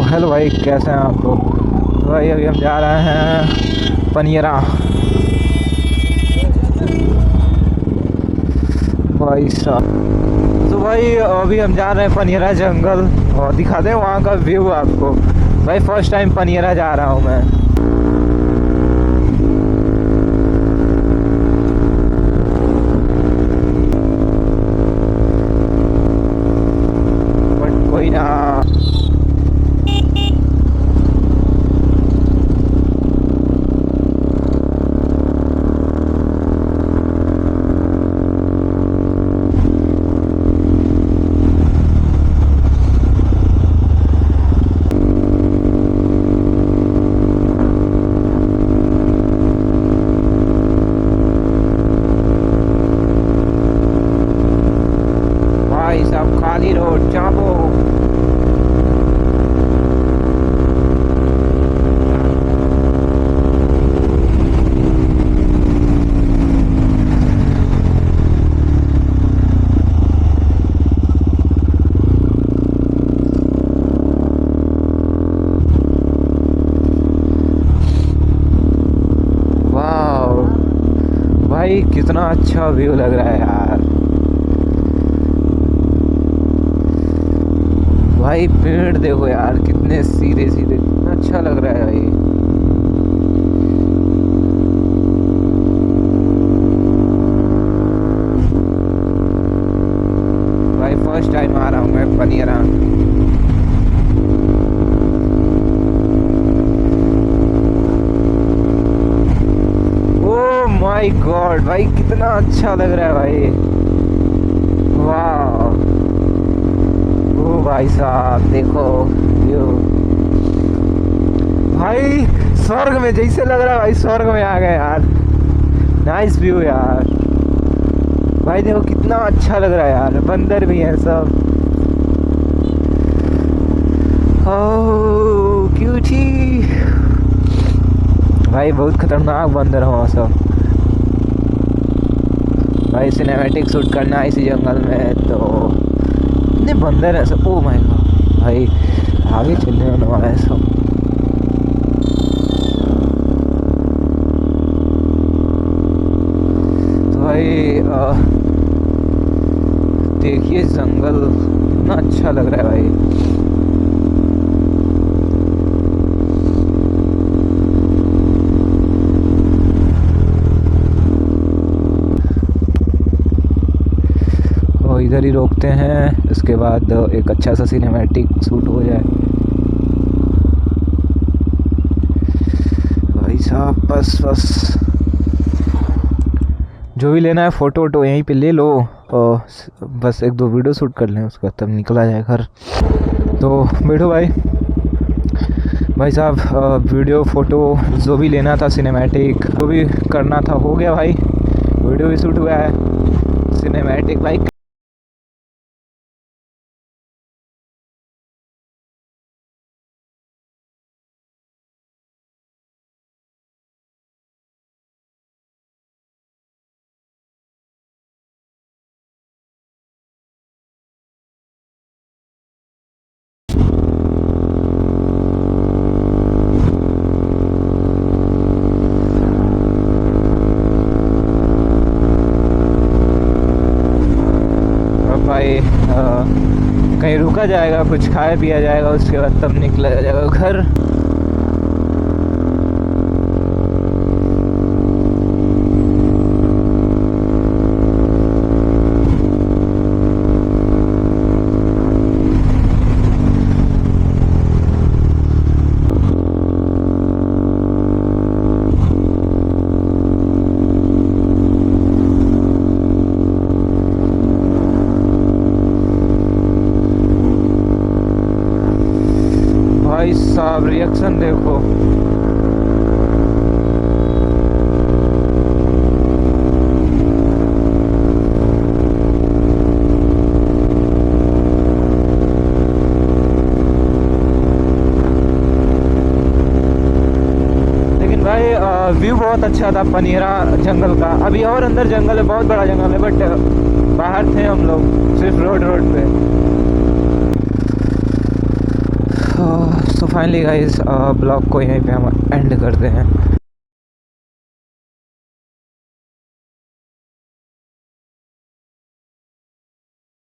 Hello भाई, कैसे हैं आप लोग। तो भाई अभी हम जा रहे हैं पनियरा। भाई साहब, तो भाई अभी हम जा रहे हैं पनियरा जंगल और दिखाते हैं वहाँ का व्यू आपको। भाई फर्स्ट टाइम पनियरा जा रहा हूँ मैं। बट कोई ना। भाई साहब खाली रोड चापो। वाह भाई, कितना अच्छा व्यू लग रहा है यार। भाई पेड़ देखो यार, कितने सीधे सीधे, कितना अच्छा लग रहा है भाई। भाई फर्स्ट टाइम आ रहा हूँ मैं पनियरा। ओह माय गॉड भाई, कितना अच्छा लग रहा है भाई। वाह, ओ भाई साहब देखो व्यू। भाई स्वर्ग में जैसे लग रहा है भाई, स्वर्ग में आ गए यार। नाइस व्यू यार। भाई देखो कितना अच्छा लग रहा है यार, बंदर भी है सब। ओह क्यूटी। भाई बहुत खतरनाक बंदर हो सब। भाई सिनेमैटिक शूट करना है इसी जंगल में, तो इतने बंदर है सब। ओ माय गॉड भाई, आगे चलने वाला है सब। तो भाई देखिए जंगल कितना अच्छा लग रहा है भाई। और इधर ही रोकते हैं, इसके बाद एक अच्छा सा सिनेमैटिक शूट हो जाए। भाई साहब बस बस, जो भी लेना है फ़ोटो वोटो यहीं पे ले लो, और बस एक दो वीडियो शूट कर लें, उसका तब निकला जाए घर। तो बैठो भाई। भाई साहब वीडियो फ़ोटो जो भी लेना था, सिनेमैटिक जो भी करना था हो गया भाई। वीडियो भी शूट हुआ है, सिनेमैटिक भाई। भाई कहीं रुका जाएगा, कुछ खाया पिया जाएगा, उसके बाद तब निकला जाएगा घर। भाई साहब रिएक्शन देखो। लेकिन भाई व्यू बहुत अच्छा था पनियरा जंगल का। अभी और अंदर जंगल है, बहुत बड़ा जंगल है, बट बाहर थे हम लोग सिर्फ रोड पे। तो फाइनली गाइस ब्लॉग को यहीं पे हम एंड करते हैं।